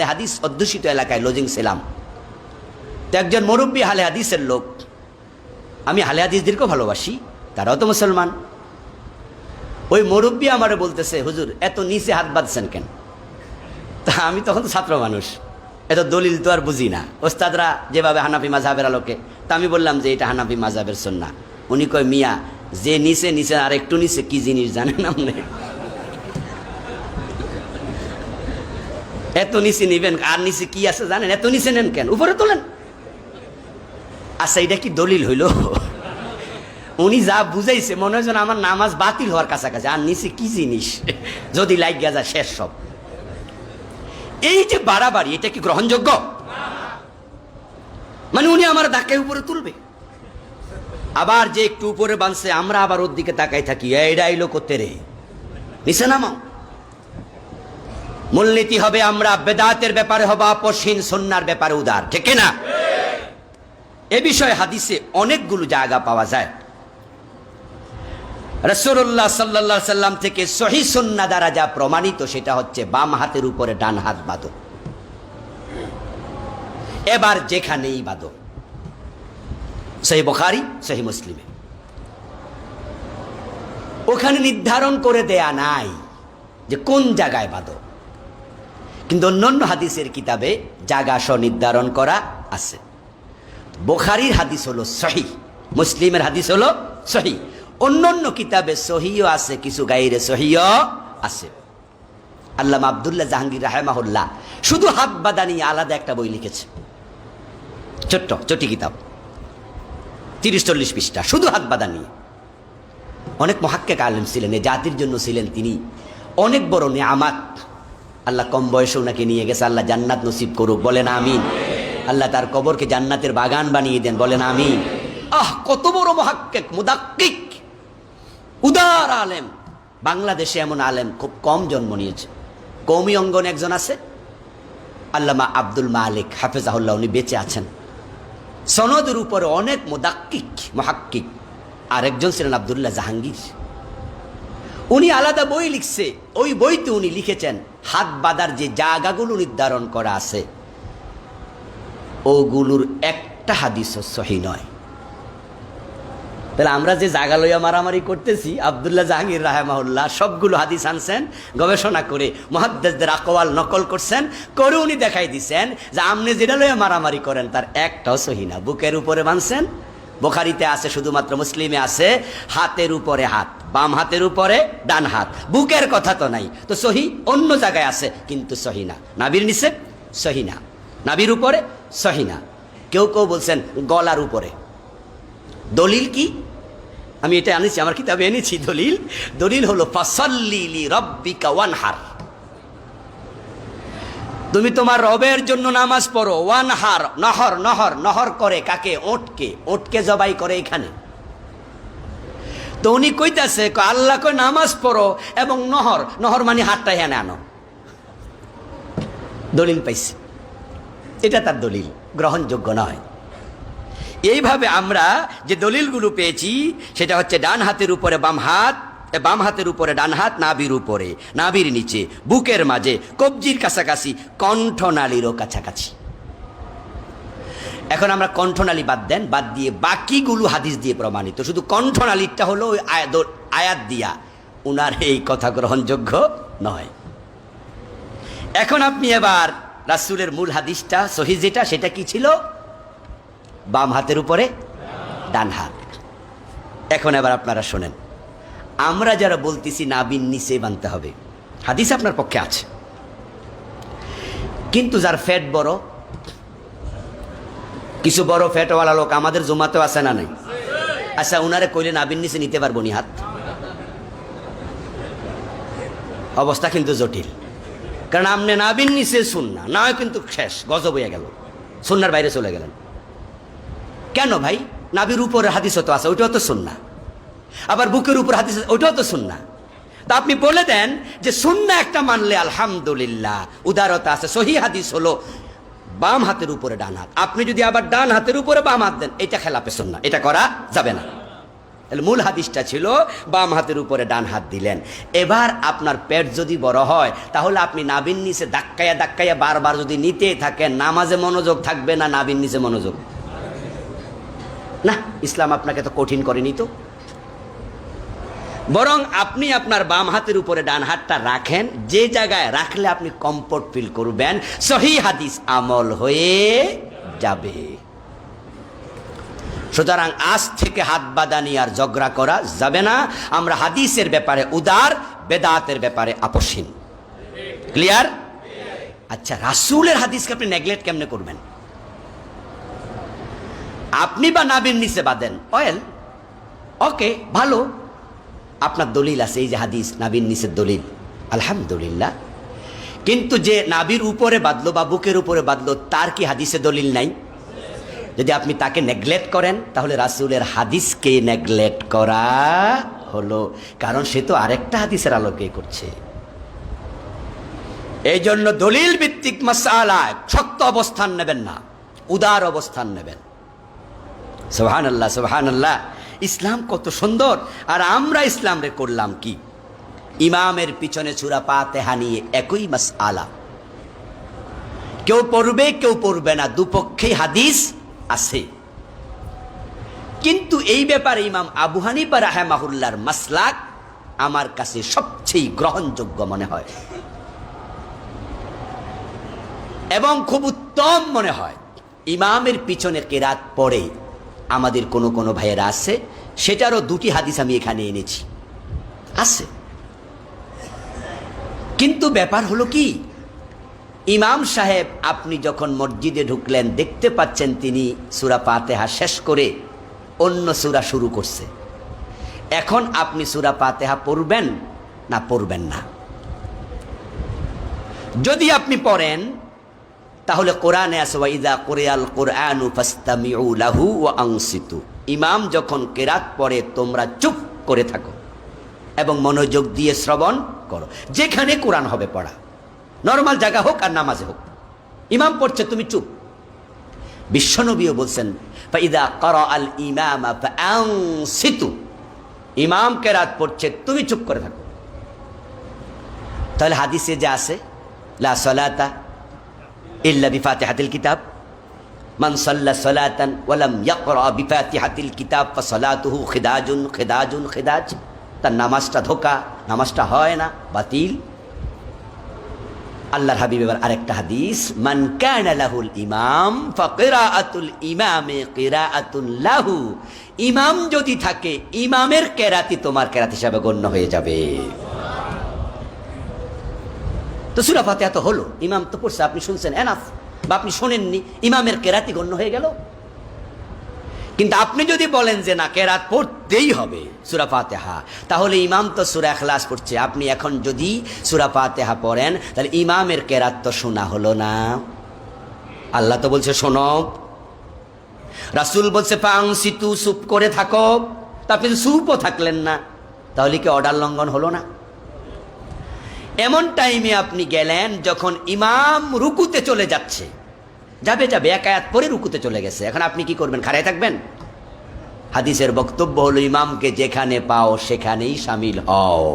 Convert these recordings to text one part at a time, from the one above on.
হাদিস অধ্যুষিত এলাকায় লজিং ছিলাম। তো একজন মুরব্বী হালে হাদিসের লোক, আমি হালে হাদিসদেরকেও ভালোবাসি, তারাও তো মুসলমান। ওই মুরব্বী আমারে বলতেছে, হুজুর এত নিচে হাত বাঁধছেন কেন? তা আমি তখন তো ছাত্র মানুষ, এত দলিল তো আর বুঝি না, ওস্তাদরা যেভাবে হানাফি মাযহাবের আলোকে। তা আমি বললাম যে এটা হানাফি মাযহাবের সুন্নাহ। উনি কয়, মিয়া যে নিচে নিচে আর একটু নিচে কি জিনিস জানেন আপনি? এত নিচে নিবেন, আর নিচে কি আছে জানেন? এত নিচে নেন কেন, উপরে তোলেন। আচ্ছা এটা কি দলিল হইল? উনি যা বুঝাইছে মনে হয় যেন আমার নামাজ বাতিল হওয়ার কাছাকাছি। আর নিচে কি জিনিস যদি লাইক গেজা শেষ সব। এই যে বাড়াবাড়ি, এটা কি গ্রহণযোগ্য? মানে উনি আমার ধাক্কায় উপরে তুলবে, আবার যে একটু উপরে বাঁধছে আমরা আবার ওর দিকে তাকাই থাকি, এইটা আইলো করতে রে, নিচে নামাও। মূলনীতি হবে আমরা বেদাতের ব্যাপারে হব আপসহীন, সুন্নাহর ব্যাপারে উদার, ঠিক না? এ বিষয়ে হাদিসে অনেকগুলো জায়গা পাওয়া যায়। রাসূলুল্লাহ সাল্লাল্লাহু আলাইহি সাল্লাম থেকে সহিহ সুন্নাহ দ্বারা যা প্রমাণিত সেটা হচ্ছে বাম হাতের উপরে ডান হাত বাঁধো, এবার যেখানেই বাঁধো। সহিহ বুখারী, সহিহ মুসলিমে ওখানে নির্ধারণ করে দেয়া নাই যে কোন জায়গায় বাঁধো, কিন্তু অন্যান্য হাদিসের কিতাবে জায়গা নির্ধারণ করা আছে। বুখারীর হাদিস হলো সহিহ, মুসলিমের হাদিস হলো সহিহ। অন্যান্য কিতাবে সহিহও আছে, কিছু গায়রে সহিহও আছে। আল্লামা আব্দুল্লাহ জাহাঙ্গীর রাহিমাহুল্লাহ শুধু হাত বাঁধা নিয়ে আলাদা একটা বই লিখেছে, ছোট্ট চটি কিতাব, 30-40 পৃষ্ঠা, শুধু হাত বাঁধা নিয়ে। অনেক মুহাক্কিক আলেম ছিলেন, এ জাতির জন্য ছিলেন তিনি অনেক বড় নেয়ামত। আল্লাহ কম বয়সে ওনাকে নিয়ে গেছে, আল্লাহ জান্নাত নসিব করুক, বলেন আমিন। আল্লাহ তার কবরকে জান্নাতের বাগান বানিয়ে দেন, বলেন আমিন। কত বড় মুহাক্কিক, মুদাক্কিক, উদার আলেম। বাংলাদেশে এমন আলেম খুব কম জন্ম নিয়েছে। কওমি অঙ্গনে একজন আছে, আল্লামা আব্দুল মালিক হাফেজাহুল্লাহ, উনি বেঁচে আছেন। সনদের উপরে অনেক মুদাক্কিক, মুহাক্কিক। আরেকজন ছিলেন আব্দুল্লাহ জাহাঙ্গীর, উনি আলাদা বই লিখছে। ওই বইতে উনি লিখেছেন হাত বাঁধার যে জায়গাগুলো নির্ধারণ করা আছে ওগুলোর একটা হাদিসও সহিহ নয়। তাহলে আমরা যে জায়গা লইয়া মারামারি করতেছি, আব্দুল্লাহ জাহাঙ্গীর রাহিমাহুল্লাহ সবগুলো হাদিস আনছেন, গবেষণা করে মুহাদ্দিসদের আকওয়াল নকল করছেন, করে উনি দেখাই দিচ্ছেন যে আপনি যেটা লইয়া মারামারি করেন তার একটাও সহিহ না। বুকের উপরে বাঁধছেন, বুখারীতে আছে, শুধুমাত্র মুসলিমে আছে হাতের উপরে হাত, বাম হাতের উপরে ডান হাত। বুকের কথা তো নাই, তো সহিহ অন্য জায়গায় আছে কিন্তু সহিহ না। নাভির নিচে সহিহ না, নাভির উপরে সহিহ না। কেউ কেউ বলছেন গলার উপরে। দলিল কি? আমি এটা আনেছি, আমার কিতাবে এনেছি দলিল। দলিল হলো ফাসাল্লি লিরাব্বিকা ওয়ানহার, তুমি তোমার রবের জন্য নামাজ পড়ো। ওয়ানহার, নহর, নহর, নহর করে কাকে? ওটকে, ওটকে জবাই করে এখানে। তো উনি কইতাছে আল্লাহ কই নামাজ পড়ো এবং নহর, নহর মানে হাতটা হেনে আনো। দলিল পাইছি, এটা তার দলিল, গ্রহণযোগ্য নয়। এইভাবে আমরা যে দলিলগুলো পেয়েছি সেটা হচ্ছে ডান হাতের উপরে বাম হাত, বাম হাতের উপরে ডান হাত, নাভির উপরে, নাভির নিচে, বুকের মাঝে, কবজির কাছাকাছি, কণ্ঠনালীরও কাছাকাছি। এখন আমরা কণ্ঠনালী বাদ দেন, বাদ দিয়ে বাকিগুলো হাদিস দিয়ে প্রমাণিত। শুধু কণ্ঠনালীরটা হলো ওই আয়াত দিয়া, উনার এই কথা গ্রহণযোগ্য নয়। এখন আপনি এবার রাসূলের মূল হাদিসটা সহিহ যেটা, সেটা কি ছিল? বাম হাতের উপরে ডান হাত। এখন এবার আপনারা শোনেন, আমরা যারা বলতেছি নাভির নিচে বাঁধতে হবে, হাদিস আপনার পক্ষে আছে, কিন্তু যার ফ্যাট বড়, কিছু বড় ফ্যাটওয়ালা লোক আমাদের জমাতেও আছে না নাই? আচ্ছা, উনারে কইলে নাভির নিচে নিতে পারবো নি হাত? অবস্থা কিন্তু জটিল, কারণ আপনি নাভির নিচে সুন্নাহ, না হয় কিন্তু শেষ, গজব হয়ে গেল, সুন্নাহর বাইরে চলে গেলেন। কেন ভাই? নাভির উপরে হাদিস তো আছে, ওইটাও তো সুন্নাহ। আবার বুকের উপর হাদিস, ওইটাও তো সুন্নাহ। তা আপনি বলে দেন যে সুন্নাহ একটা মানলে আলহামদুলিল্লাহ, উদারতা আছে। সহিহ হাদিস হলো বাম হাতের উপরে ডান হাত। আপনি যদি আবার ডান হাতের উপরে বাম হাত দেন, এটা খেলাফে সুন্নাহ, এটা করা যাবে না। মূল হাদিসটা ছিল বাম হাতের উপরে ডান হাত দিলেন। এবার আপনার পেট যদি বড় হয় তাহলে আপনি নাভির নিচে ধাক্কাইয়া ধাক্কাইয়া বারবার যদি নিতে থাকেন, নামাজে মনোযোগ থাকবে না নাভির নিচে মনোযোগ? না, ইসলাম আপনাকে তো কঠিন করেনি তো। বরং আপনি আপনার বাম হাতের উপরে ডান হাতটা রাখেন, যে জায়গায় রাখলে আপনি কমফোর্ট ফিল করবেন, সহিহ হাদিস আমল হয়ে যাবে। সুতরাং আজ থেকে হাত বাঁধানি আর ঝগড়া করা যাবে না। আমরা হাদিসের ব্যাপারে উদার, বেদাতের ব্যাপারে আপোষহীন। ক্লিয়ার? আচ্ছা, রাসূলের হাদিসকে আপনি নেগলেক্ট কেমনে করবেন? আপনি বা নাভির নিচে বাঁধেন অয়েল, ওকে ভালো, আপনার দলিল আছে, এই যে হাদিস নাভির নিচের দলিল, আলহামদুলিল্লাহ। কিন্তু যে নাভির উপরে বাঁধলো বা বুকের উপরে বাঁধলো, তার কি হাদিসে দলিল নাই? যদি আপনি তাকে নেগলেক্ট করেন তাহলে রাসূলের হাদিসকে নেগলেক্ট করা হলো, কারণ সে তো আরেকটা হাদিসের আলোকে করছে। এই জন্য দলিল ভিত্তিক মাসআলায় শক্ত অবস্থান নেবেন না, উদার অবস্থান নেবেন। সুবহানাল্লাহ, সুবহানাল্লাহ। ইসলাম কত সুন্দর, আর আমরা ইসলামরে করলাম কি? ইমামের পিছনে সূরা ফাতিহা নিয়ে একই মাসআলা, কেউ পড়বে কেউ পড়বে না, দুপক্ষেই হাদিস আছে। কিন্তু এই ব্যাপারে ইমাম আবু হানিফা রাহিমাহুল্লাহর মাসলাক আমার কাছে সবচেয়ে গ্রহণযোগ্য মনে হয় এবং খুব উত্তম মনে হয়। ইমামের পিছনে কিরাত পড়ে আমাদের কোনো কোনো ভাইয়েরা আছে, সেটারও দুটি হাদিস আমি এখানে এনেছি, আছে। কিন্তু ব্যাপার হলো কি, ইমাম সাহেব আপনি যখন মসজিদে ঢুকলেন দেখতে পাচ্ছেন তিনি সূরা ফাতিহা শেষ করে অন্য সূরা শুরু করছে। এখন আপনি সূরা ফাতিহা পড়বেন না পড়বেন না? যদি আপনি পড়েন তাহলে কোরআনে আছে ওয়া ইযা কুরিয়াল কুরআনু ফাসতামিউ লাহু ওয়া আনসিতু, ইমাম যখন কিরাত পড়ে তোমরা চুপ করে থাকো এবং মনোযোগ দিয়ে শ্রবণ করো। যেখানে কোরআন হবে পড়া, নরমাল জায়গা হোক আর নামাজে হোক, ইমাম পড়ছে তুমি চুপ। বিশ্বনবীও বলছেন ফাইদা ক্বারাআল ইমামা ফাআনসিতু, ইমাম কিরাত পড়ছে তুমি চুপ করে থাকো। তাহলে হাদিসে যা আছে লা সালাতা ইল্লা বিফাতিহাতিল কিতাব, মান সাল্লা সালাতান ওয়া লাম ইয়াকরা বিফাতিহাতিল কিতাব ফাসালাতুহু খিদাজুন খিদাজুন খিদাজ, তার নামাজটা ধোঁকা, নামাজটা হয় না, বাতিল। আল্লাহর হাবিব এবার আরেকটা হাদিস, মান কানা লাহুল ইমাম ফাকিরাআতুল ইমামে কিরাআতুন লাহু, ইমাম যদি থাকে ইমামের কেরাতি তোমার কেরাত হিসাবে গণ্য হয়ে যাবে। তো সূরা ফাতিহা তো হলো, ইমাম তো পড়ছে, আপনি শুনছেন, এনাফ। বা আপনি শোনেননি, ইমামের কেরাতি গণ্য হয়ে গেল। কিন্তু আপনি যদি বলেন যে না কেরাত পড়তেই হবে সূরা ফাতিহা, তাহলে ইমাম তো সূরা ইখলাস পড়ছে, আপনি এখন যদি সূরা ফাতিহা পড়েন তাহলে ইমামের কেরাত তো শোনা হলো না। আল্লাহ তো বলছে শোনো, রাসূল বলছে ফাংসিতু, চুপ করে থাকো, তা আপনি চুপও থাকলেন না, তাহলে কি অর্ডার লঙ্ঘন হলো না? এমন টাইমে আপনি গেলেন যখন ইমাম রুকুতে চলে যাচ্ছে, যাবে যাবে এক আয়াত পরে রুকুতে চলে গেছে, এখন আপনি কি করবেন? খাড়ায় থাকবেন? হাদিসের বক্তব্য হলো ইমামকে যেখানে পাও সেখানেই শামিল হও।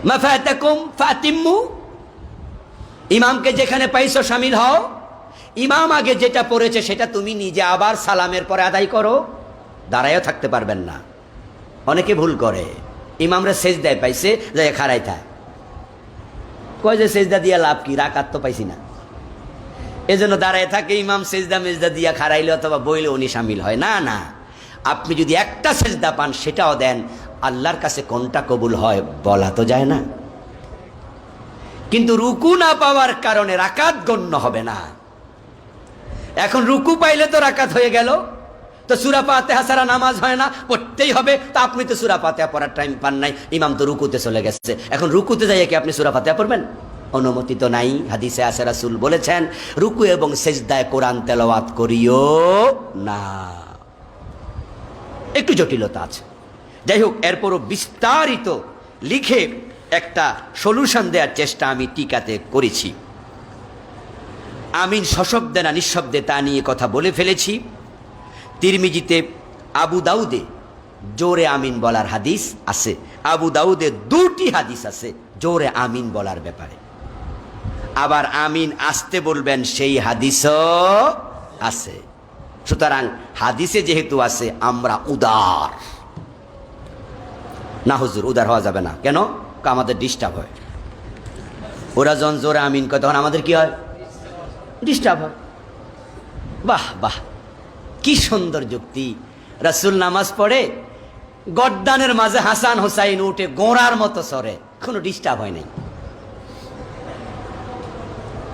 মা ফাতাকুম ফাতিম্মু, ইমামকে যেখানে পাইছো শামিল হও। ইমাম আগে যেটা পড়েছে সেটা তুমি নিজে আবার সালামের পরে আদায় করো, দাঁড়ায়ও থাকতে পারবেন না। অনেকে ভুল করে, ইমামরা সেজদায় পাইছে যাই খাড়াই থাকে, কয় যে সেজদা দিয়া লাভ কি, রাকাত তো পাইছি না, এজন্য দাঁড়ায় থাকে। ইমাম সেজদা মেজদা দিয়া খাড়াইলে অথবা বইলে উনি শামিল হয় না। না, আপনি যদি একটা সেজদা পান সেটাও দেন, আল্লাহর কাছে কোনটা কবুল হয় বলা তো যায় না। কিন্তু রুকু না পাওয়ার কারণে রাকাত গণ্য হবে না। এখন রুকু পাইলে তো রাকাত হয়ে গেল, তো সূরা ফাতিহা ছাড়া নামাজ হয় না, পড়তেই হবে। তো আপনি তো সূরা ফাতিহা পড়ার টাইম পান নাই, ইমাম তো রুকুতে চলে গেছে, এখন রুকুতে যাইয়ে কি আপনি সূরা ফাতিহা পড়বেন? অনুমতি তো নাই। হাদিসে আছে রাসূল বলেছেন রুকু এবং সেজদায় কোরআন তেলাওয়াত করিও না। একটু জটিলতা আছে, যাই হোক, এরপরও বিস্তারিত লিখে একটা সলিউশন দেওয়ার চেষ্টা আমি টিকাতে করেছি। আমিন সশব্দে না নিঃশব্দে তা নিয়ে কথা বলে ফেলেছি। তিরমিজিতে আবু দাউদে জোরে আমিন বলার হাদিস আছে, আবু দাউদে 2টি হাদিস আছে জোরে আমিন বলার ব্যাপারে। আবার আমিন আসতে বলবেন সেই হাদিসও আছে। সুতরাং হাদিসে যেহেতু আছে আমরা উদার না। হুজুর উদার হওয়া যাবে না কেন? আমাদের ডিস্টার্ব হয়। ওরা যখন জোরে আমিন কয় তখন আমাদের কি হয়? ডিস্টার্ব হয়। বাহ বাহ, কি সুন্দর যুক্তি। রাসূল নামাজ পড়ে, গর্দানের মাঝে হাসান হোসাইন উঠে গোড়ার মতো সরে, কোনো ডিস্টার্ব হয় নাই।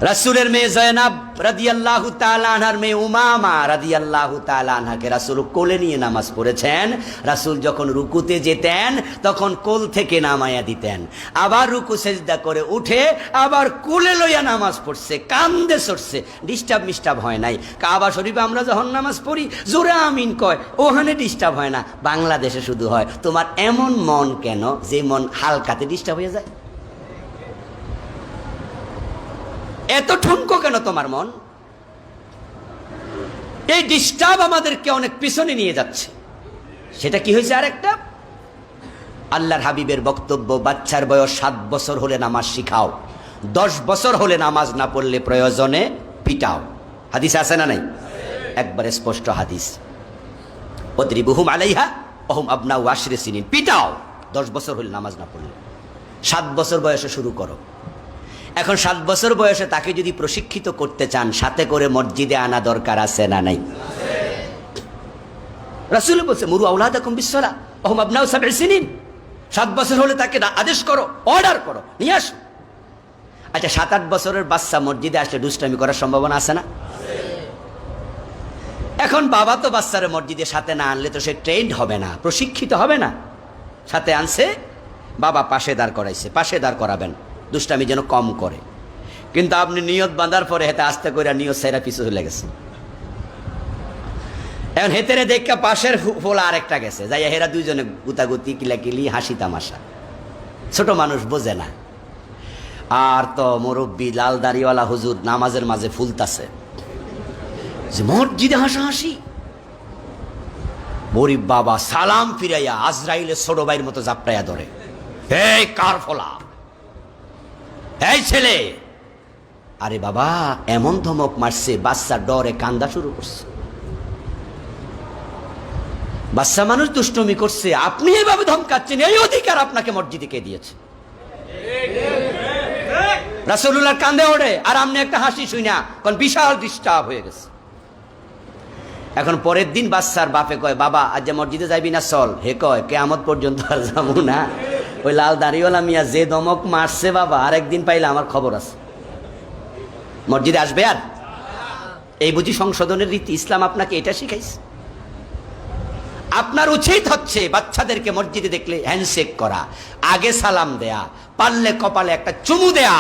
রাসূলের মেয়ে জয়নাব রাদিয়াল্লাহু তাআলা আনহার মেয়ে উমামা রাদিয়াল্লাহু তাআলা আনহাকে রাসূল কোলে নিয়ে নামাজ পড়েছেন। রাসূল যখন রুকুতে যেতেন তখন কোল থেকে নামায়া দিতেন, আবার রুকু সেজদা করে উঠে আবার কোলে লইয়া নামাজ পড়ছে, কান্দে সরছে, ডিস্টার্ব মিস্টার্ব হয় নাই। কাবা শরীফে আমরা যখন নামাজ পড়ি জোরে আমিন কয়, ওখানে ডিস্টার্ব হয় না, বাংলাদেশে শুধু হয়। তোমার এমন মন কেন যে মন হালকাতে ডিস্টার্ব হয়ে যায়? এত ঠুনকো কেন তোমার মন? এই ডিস্টার্ব আমাদেরকে অনেক পিছনে নিয়ে যাচ্ছে। সেটা কি হয়েছে? আরেকটা, আল্লাহর হাবিবের বক্তব্য, বাচ্চার বয়স 7 বছর হলে নামাজ শিখাও, 10 বছর হলে নামাজ না পড়লে প্রয়োজনে পিটাও। হাদিস আছে না নাই? একবারে স্পষ্ট হাদিস। ওয়াদরিবুহুম আলাইহা ওহুম আবনাউ 10 সিনিন, পিটাও 10 বছর হলে নামাজ না পড়লে। 7 বছর বয়সে শুরু করো। এখন 7 বছর বয়সে তাকে যদি প্রশিক্ষিত করতে চান, সাথে করে মসজিদে আনা দরকার আছে না নাই? রাসূল বলছে মুরু আওলাদাকুম বিসসালাহ ওহুম আবনাউ 7 সিনিন। 7 বছর হলে তাকে আদেশ করো, অর্ডার করো, নিয়ে আসো। আচ্ছা, 7-8 বছরের বাচ্চা মসজিদে আসলে দুষ্টামি করার সম্ভাবনা আছে না? এখন বাবা তো বাচ্চারে মসজিদে সাথে না আনলে তো সে ট্রেন্ড হবে না, প্রশিক্ষিত হবে না। সাথে আনছে, বাবা পাশে দাঁড় করাইছে, পাশে দাঁড় করাবেন, দুষ্টামি যেন কম করে। কিন্তু আপনি নিয়ত বাঁধার পরে হেতে আস্তে করে নিয়ত সাইরা পিছু চলে গেছে। এখন হেতেরে দেখা পাশের ফোলা আরেকটা গেছে, যাই হেরা দুইজনে গুতাগুতি কিলাকিলি হাসি তামাশা। ছোট মানুষ বোঝে না। আর তো মুরব্বী লাল দাড়িওয়ালা হুজুর নামাজের মাঝে ফুলতাছে, যে মসজিদে হাসাহাসি। গরিব বাবা সালাম ফিরাইয়া আজরাইলের ছোট ভাইয়ের মতো জাপটাইয়া ধরে, এই কার ফোলা, এই ছেলে। আরে বাবা, এমন ধমক মারছে বাচ্চা ডরে কান্দা শুরু করছে। বাচ্চা মানুষ দুষ্টমি করছে, আপনি এইভাবে ধমকাচ্ছেন, এই অধিকার আপনাকে মসজিদে কে দিয়েছে? রাসূলুল্লাহ কান্দে ওঠে, আর আপনি একটা হাসি শুইনা কোন বিশাল ডিস্টার্ব হয়ে গেছে। এখন পরের দিন বাচ্চার বাপে কয়, বাবা আজ মসজিদে যাইবি না? চল। হে কয়, কিয়ামত পর্যন্ত আর যাবো না। ওই লাল দাড়িওয়ালা মিয়া যে দমক মারছে বাবা, আরেকদিন পাইলে আমার খবর আছে। মসজিদে আসবে আর? এই বুঝি সংশোধনের রীতি? ইসলাম আপনাকে এটা শিখাইছে? আপনার উচিত হচ্ছে বাচ্চাদেরকে মসজিদে দেখলে হ্যান্ডশেক করা, আগে সালাম দেয়া, পারলে কপালে একটা চুমু দেয়া,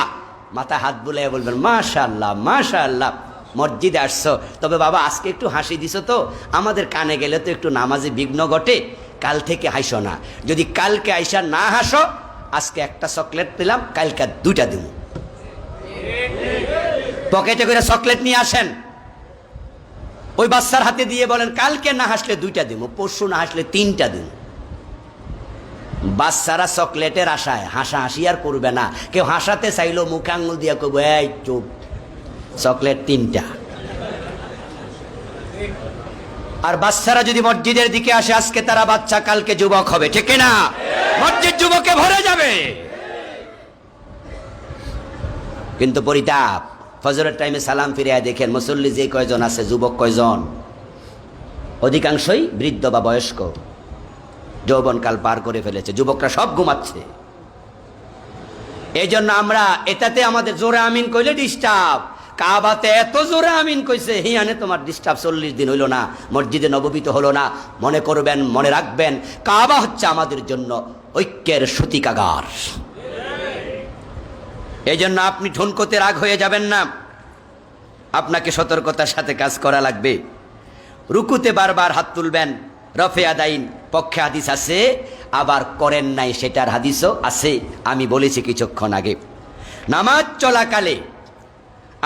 মাথায় হাত বুলাইয়া বলবেন মাশাআল্লাহ মাশাআল্লাহ, মসজিদে আসছো, তবে বাবা আজকে একটু হাসি দিছো তো, আমাদের কানে গেলে তো একটু নামাজে বিঘ্ন ঘটে, কাল থেকে হাসো না। যদি কালকে আইসা না হাসো, আজকে একটা চকলেট পেলাম, কালকে 2টা দিব। পকেটে করে চকলেট নিয়ে আসেন, ওই বাচ্চার হাতে দিয়ে বলেন কালকে না হাসলে 2টা দিব, পরশু না হাসলে 3টা দিব। বাচ্চারা চকলেটের আশায় হাসাহাসি আর করবে না। কেউ হাসাতে চাইলো মুখে আঙুল দিয়া কইব, এই চুপ, চকলেট 3টা। আর বাচ্চারা যদি মসজিদের দিকে আসে, আজকে তারা বাচ্চা, কালকে যুবক হবে, ঠিক না? মসজিদ যুবকে ভরে যাবে। কিন্তু পরিতাপ, ফজরের টাইমে সালাম ফিরিয়ে দেখেন মুসল্লি যে কয়জন আছে, যুবক কয়জন? অধিকাংশই বৃদ্ধ বা বয়স্ক, যৌবনকাল পার করে ফেলেছে, যুবকরা সব ঘুমাচ্ছে। এই জন্য আমরা এটাতে আমাদের জোরে আমিন কইলে ডিস্টার্ব, কাবাতে এত জোরে আমিন কইছে, হিয়ানে তোমার ডিস্টার্ব 40 দিন হইল না, মসজিদে নববী তো হলো না। মনে করবেন, মনে রাখবেন, কাবা হচ্ছে আমাদের জন্য ঐক্যের সূতিকাগার। এই জন্য আপনি ঠুনকোতে রাগ হয়ে যাবেন না, আপনাকে সতর্কতার সাথে কাজ করা লাগবে। রুকুতে বারবার হাত তুলবেন, রফে আদাইন পক্ষে হাদিস আছে, আবার করেন নাই সেটার হাদিসও আছে। আমি বলেছি কিছুক্ষণ আগে, নামাজ চলাকালে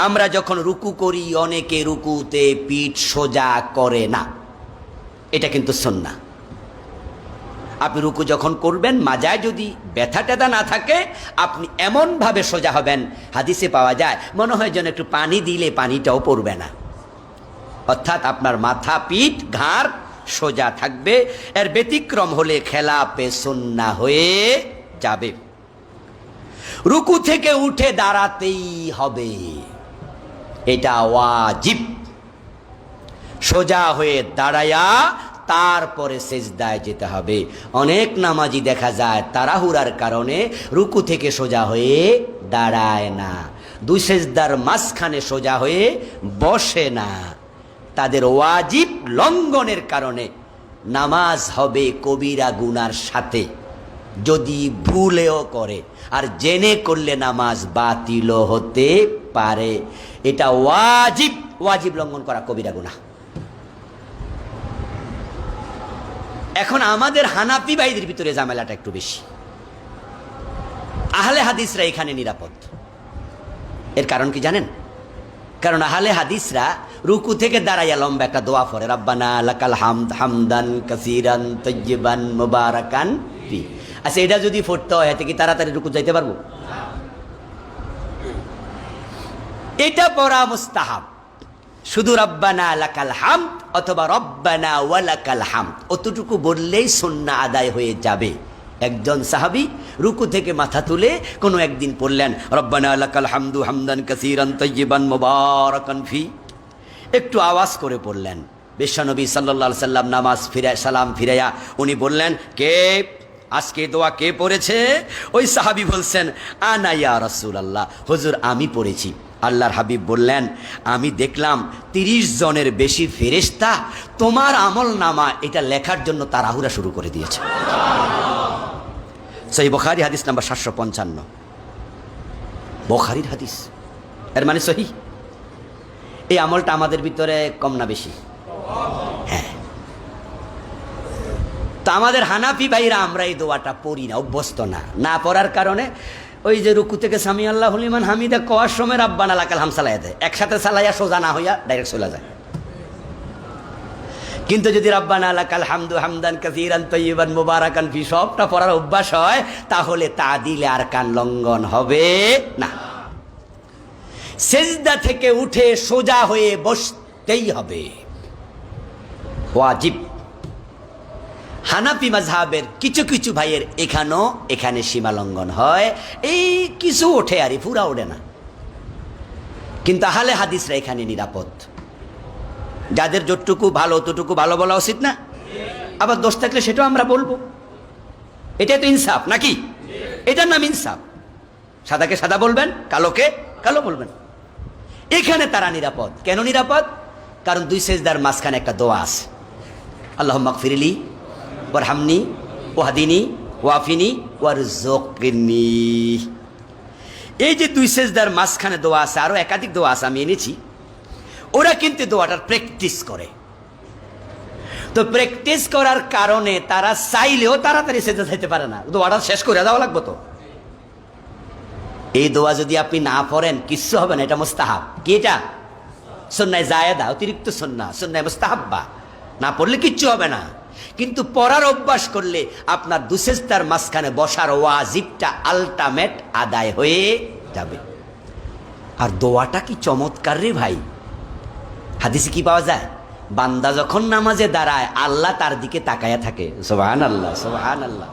আমরা যখন রুকু করি, অনেকে রুকুতে পিঠ সোজা করে না, এটা কিন্তু সুন্নাহ। আপনি রুকু যখন করবেন মাজায় যদি ব্যথা ট্যাথা না থাকে আপনি এমনভাবে সোজা হবেন, হাদিসে পাওয়া যায় মনে হয় যেন একটু পানি দিলে পানিটাও পড়বে না, অর্থাৎ আপনার মাথা পিঠ ঘাড় সোজা থাকবে। এর ব্যতিক্রম হলে খেলাপে সুন্নাহ হয়ে যাবে। রুকু থেকে উঠে দাঁড়াতেই হবে, এটা ওয়াজিব। সোজা হয়ে দাঁড়ায়া তারপরে সেজদায় যেতে হবে। অনেক নামাজি দেখা যায় তাড়াহুড়ার কারণে রুকু থেকে সোজা হয়ে দাঁড়ায় না, দুই সেজদার মাঝখানে সোজা হয়ে বসে না। তাদের ওয়াজিব লঙ্ঘনের কারণে নামাজ হবে কবিরা গুনার সাথে, যদি ভুলেও করে, আর জেনে করলে নামাজ বাতিল হতে পারে। এটা ওয়াজিব, ওয়াজিব লঙ্ঘন করা কবিরা গুনাহ। এখন আমাদের হানাফি ভাইদের ভিতরে ঝামেলাটা একটু বেশি। আহলে হাদিসরা এখানে নিরাপদ। এর কারণ কি জানেন? কারণ আহলে হাদিসরা রুকু থেকে দাঁড়াইয়া লম্বা একটা দোয়া পড়ে, রাব্বানা লাকাল হামদ হামদান কাসীরান তাইয়্যিবান মুবারাকান ফি। আচ্ছা, এটা যদি পড়তে হয় এতে কি তাড়াতাড়ি রুকু যাইতে পারবো? এটা পড়া মুস্তাহাব। শুধু রব্বানা লাকাল হামদ অথবা রব্বানা ওয়ালাকাল হামদ অতটুকু বললেই সুন্নাহ আদায় হয়ে যাবে। একজন সাহাবী রুকু থেকে মাথা তুলে কোনো একদিন পড়লেন রব্বানা লাকাল হামদু হামদান কাসীরান তাইয়্যিবান মুবারাকান ফি, একটু আওয়াজ করে পড়লেন। বিশ্বনবী সাল্লাল্লাহু আলাইহি সাল্লাম নামাজ সালাম ফিরাইয়া উনি বললেন, কে আজকে দোয়া কে পড়েছে? ওই সাহাবী বলছেন, আনা ইয়া রাসূলুল্লাহ, হুজুর আমি পড়েছি। আল্লাহর হাবিব বললেন, আমি দেখলাম 30 জনের বেশি ফেরেশতা তোমার আমল নামা এটা লেখার জন্য তাড়াহুড়া শুরু করে দিয়েছে। সহিহ বুখারী হাদিস নাম্বার 755, বুখারীর হাদিস, এর মানে সহিহ। এই আমলটা আমাদের ভিতরে কম না বেশি? হ্যাঁ। তো আমাদের হানাফি ভাইরা আমরা এই দোয়াটা পড়ি না, অভ্যস্ত না। না পড়ার কারণে ওই যে রুকু থেকে সামি আল্লাহু লিমান হামিদা কোয়ার সময় রাব্বানা লাকাল হামদ চালাইয়া দেয়, একসাথে চালাইয়া সোজা না হইয়া ডাইরেক্ট চলে যায়। কিন্তু যদি রাব্বানা লাকাল হামদু হামদান কাসীরান তাইয়্যিবান মুবারাকান ফি সবটা পড়ার অভ্যাস হয় তাহলে তাদিলে আরকান লঙ্ঘন হবে না। সেজদা থেকে উঠে সোজা হয়ে বসতেই হবে, ওয়াজিব। হানাফি মাযহাবের কিছু কিছু ভাইয়ের এখানে সীমা লঙ্ঘন হয়, এই কিছু ওঠে আর পুরা ওঠে না। কিন্তু আহলে হাদিসরা এখানে নিরাপদ। যাদের যতটুকু ভালো ততটুকু ভালো বলা উচিত না? আবার দোষ থাকলে সেটাও আমরা বলবো। এটাই তো ইনসাফ নাকি? এটার নাম ইনসাফ। সাদাকে সাদা বলবেন, কালোকে কালো বলবেন। এখানে তারা নিরাপদ। কেন নিরাপদ? কারণ দুই সেজদার মাঝখানে একটা দোয়া আছে, আল্লাহুম্মা গফিরলি ওয়ারহামনি ওয়াহদিনি ওয়াফিনি ওয়ারযুকনি। এই যে দুই সেজদার মাঝখানে দোয়া আছে, আরো একাধিক দোয়া আছে, আমি এনেছি। ওরা কিন্তু দোয়াটার প্র্যাকটিস করে। তো প্র্যাকটিস করার কারণে তারা চাইলেও তাড়াতাড়ি সেজদা যেতে পারে না, দোয়াটা শেষ করে দেওয়া লাগবে। তো এই দোয়া যদি আপনি না পড়েন কিচ্ছু হবে না। এটা মুস্তাহাব। কি এটা? সুন্নাহ জায়েদা, অতিরিক্ত সুন্নাহ, সুন্নাহ মুস্তাহাব্বা। না পড়লে কিচ্ছু হবে না। কিন্তু পড়ার অভ্যাস করলে আপনার দুসেজদার মাঝখানে বসার ওয়াজিবটা আলটিমেট আদায় হয়ে যাবে। আর দোয়াটা কি চমৎকার রে ভাই! হাদিসে কি পাওয়া যায়? বান্দা যখন নামাজে দাঁড়ায় আল্লাহ তার দিকে তাকায়া থাকে। সুবহানাল্লাহ, সুবহানাল্লাহ।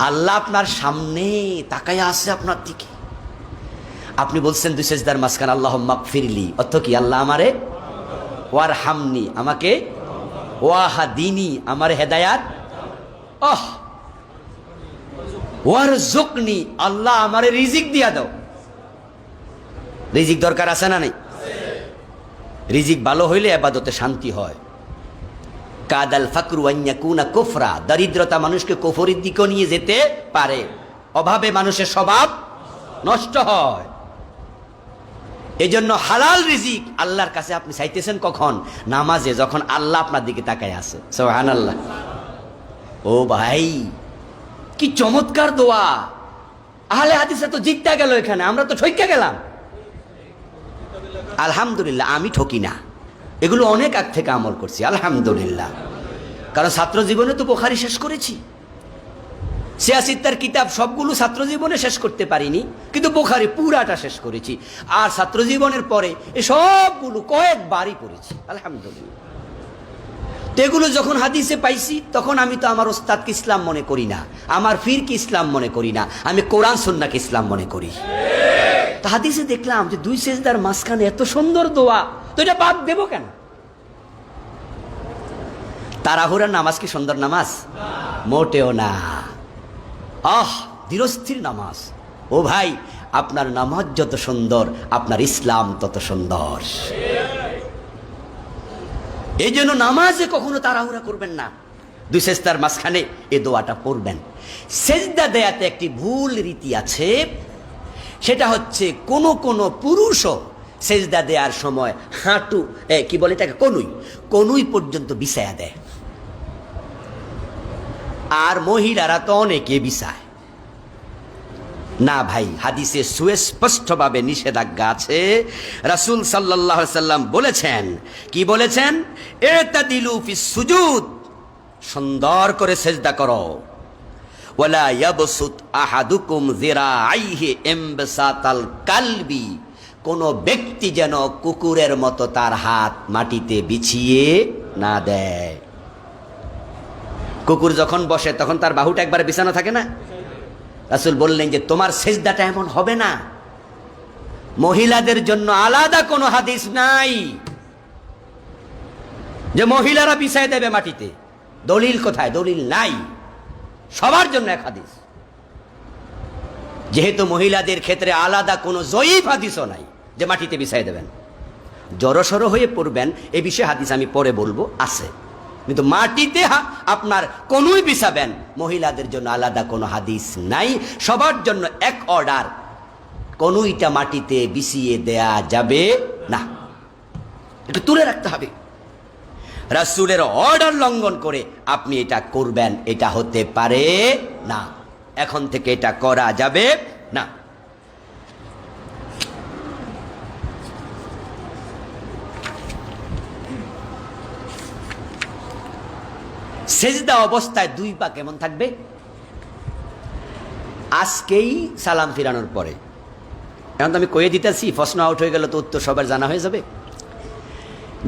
আল্লাহ আপনার সামনে তাকায়া আছে আপনার দিকে। আপনি বলছেন দুই সেজদার মাঝখানে আল্লাহুম্মা গফিরলি, অর্থ কি? আল্লাহ আমারে, ওয়ারহামনি আমাকে, ওয়াহদিনি আমার হেদায়াত, ওয়ারযুকনি আল্লাহ আমারে রিজিক দিয়া দাও। রিজিক দরকার আছে না নাই? রিজিক ভালো হইলে ইবাদতে শান্তি হয়। কাদাল ফাকরু আন ইয়াকুনা কুফরা, দরিদ্রতা মানুষকে কুফরের দিকে নিয়ে যেতে পারে। অভাবে মানুষের স্বভাব নষ্ট হয়। এজন্য হালাল রিজিক আল্লাহর কাছে আপনি চাইতেছেন কখন? নামাজে, যখন আল্লাহ আপনার দিকে তাকায় আছে। সুবহানাল্লাহ। ও ভাই, কি চমৎকার দোয়া! আহলে হাদিসে তো জিততে গেল, এখানে আমরা তো ঠইকা গেলাম। আলহামদুলিল্লাহ, আমি ঠকি না। এগুলো অনেক আগ থেকে আমল করছি আলহামদুলিল্লাহ। কারণ ছাত্র জীবনে তো বুখারী শেষ করেছি, সিয়াসিত্তার কিতাব সবগুলো ছাত্র জীবনে শেষ করতে পারিনি, কিন্তু বুখারী পুরাটা শেষ করেছি। আর ছাত্র জীবনের পরে এই সবগুলো কয়েকবারই পড়েছি আলহামদুলিল্লাহ। তো এগুলো যখন হাদিসে পাইছি তখন আমি তো আমার ওস্তাদকে ইসলাম মনে করি না, আমার ফিরকে ইসলাম মনে করি না, আমি কোরআন সুন্নাহকে ইসলাম মনে করি। তো হাদিসে দেখলাম যে 2 সেজদার মাঝখানে এত সুন্দর দোয়া, তো এটা বাদ দেবো কেন? তাড়াহুড়ার নামাজ কি সুন্দর নামাজ? মোটেও না। ধীরস্থির নামাজ। ও ভাই, আপনার নামাজ যত সুন্দর আপনার ইসলাম তত সুন্দর। এই জন্য নামাজে কখনো তাড়াহুড়া করবেন না। 2 সেজদার মাঝখানে এই দোয়াটা পড়বেন। সেজদা দেয়াতে একটি ভুল রীতি আছে, সেটা হচ্ছে কোন পুরুষও সেজদা দেওয়ার সময় হাঁটু কি বলে এটাকে, কনুই পর্যন্ত বিছায়া দেয়। আর মহিলারা তো অনেকে বিছায় না। ভাই, হাদিসে সুস্পষ্টভাবে নিষেধাজ্ঞা আছে। রাসূল সাল্লাল্লাহু আলাইহি সাল্লাম বলেছেন, কি বলেছেন? ইতাদিলু ফিস সুজুদ, সুন্দর করে সেজদা করো। ওয়ালা ইয়াবসুত আহাদুকুম যিরাআইহি ইমবাসাতাল কালবি, কোন ব্যক্তি যেন কুকুরের মতো তার হাত মাটিতে বিছিয়ে না দেয়। কুকুর যখন বসে তখন তার বাহুটা একবার বিছানো থাকে না? রাসূল বললেন যে তোমার সেজদাটা এমন হবে না। মহিলাদের জন্য আলাদা কোনো হাদিস নাই যে মহিলারা বিছায় দেবে মাটিতে। দলিল কোথায়? দলিল নাই। সবার জন্য এক হাদিস। যেহেতু মহিলাদের ক্ষেত্রে আলাদা কোনো জয়ীফ হাদিসও নাই যে মাটিতে বিছায় দেবেন, জড়সড় হয়ে পড়বেন, এ বিষয়ে হাদিস আমি পরে বলবো আছে। কিন্তু মাটিতে আপনার কোনই বিছাবেন, মহিলাদের জন্য আলাদা কোনো হাদিস নাই। সবার জন্য এক অর্ডার, কোনইটা মাটিতে বিছিয়ে দেয়া যাবে না, এটা তুলে রাখতে হবে। রাসূলের অর্ডার লঙ্ঘন করে আপনি এটা করবেন, এটা হতে পারে না। এখন থেকে এটা করা যাবে না। সেজদা অবস্থায় 2 পা কেমন থাকবে? আজকেই সালাম ফিরানোর পরে, এখন তো আমি কয়ে দিতেছি, প্রশ্ন আউট হয়ে গেল তো উত্তর সবার জানা হয়ে যাবে।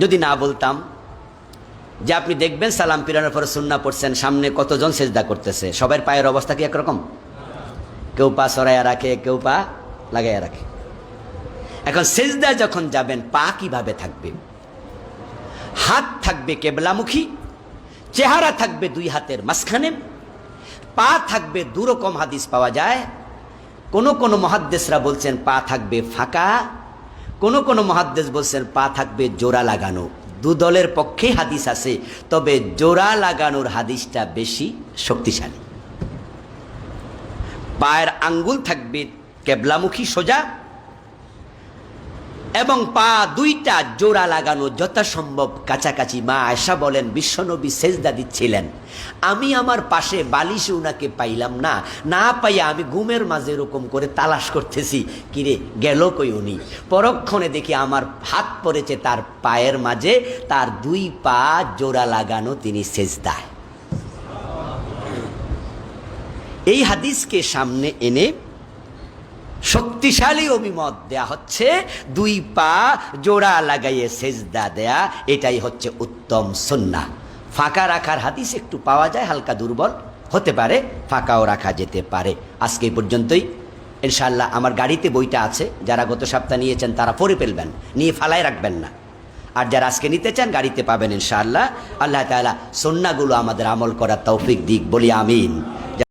যদি না বলতাম যে আপনি দেখবেন সালাম ফিরানোর পরে সুন্নাহ পড়ছেন, সামনে কতজন সেজদা করতেছে, সবার পায়ের অবস্থা কি একরকম? কেউ পা সরাইয়া রাখে, কেউ পা লাগাইয়া রাখে। এখন সেজদা যখন যাবেন পা কিভাবে থাকবে? হাত থাকবে কেবলামুখী, চেহারা থাকবে 2 হাতের মাঝখানে, পা থাকবে 2 রকম হাদিস পাওয়া যায়। কোন মুহাদ্দিসরা বলছেন পা থাকবে ফাঁকা, কোন মুহাদ্দিস বলছেন পা থাকবে জোড়া লাগানো। 2 দলের পক্ষে হাদিস আছে, তবে জোড়া লাগানোর হাদিসটা বেশি শক্তিশালী। পায়ের আঙ্গুল থাকবে কেবলামুখী সোজা, এবং পা 2টা জোড়া লাগানো যথাসম্ভব কাছাকাছি। মা আয়েশা বলেন, বিশ্বনবী সেজদা দিচ্ছিলেন, আমি আমার পাশে বালিশে উনাকে পাইলাম না, না পাইয়া আমি ঘুমের মাঝে এরকম করে তালাশ করতেছি, কিরে গেল কই উনি। পরক্ষণে দেখি আমার হাত পড়েছে তার পায়ের মাঝে, তার 2 পা জোড়া লাগানো, তিনি সেজদায়। এই হাদিসকে সামনে এনে শক্তিশালী অভিমত দেয়া হচ্ছে 2 পা জোড়া লাগাইয়ে সেজদা দেয়া, এটাই হচ্ছে উত্তম সুন্নাহ। ফাঁকা রাখার হাদিস একটু পাওয়া যায়, হালকা দুর্বল হতে পারে, ফাঁকাও রাখা যেতে পারে। আজকে এই পর্যন্তই। ইনশাআল্লাহ আমার গাড়িতে বইটা আছে, যারা গত সপ্তাহ নিয়েছেন তারা পড়ে ফেলবেন, নিয়ে ফালায় রাখবেন না। আর যারা আজকে নিতে চান গাড়িতে পাবেন ইনশাআল্লাহ। আল্লাহ তাআলা সুন্নাহগুলো আমাদের আমল করার তৌফিক দিক, বলি আমিন।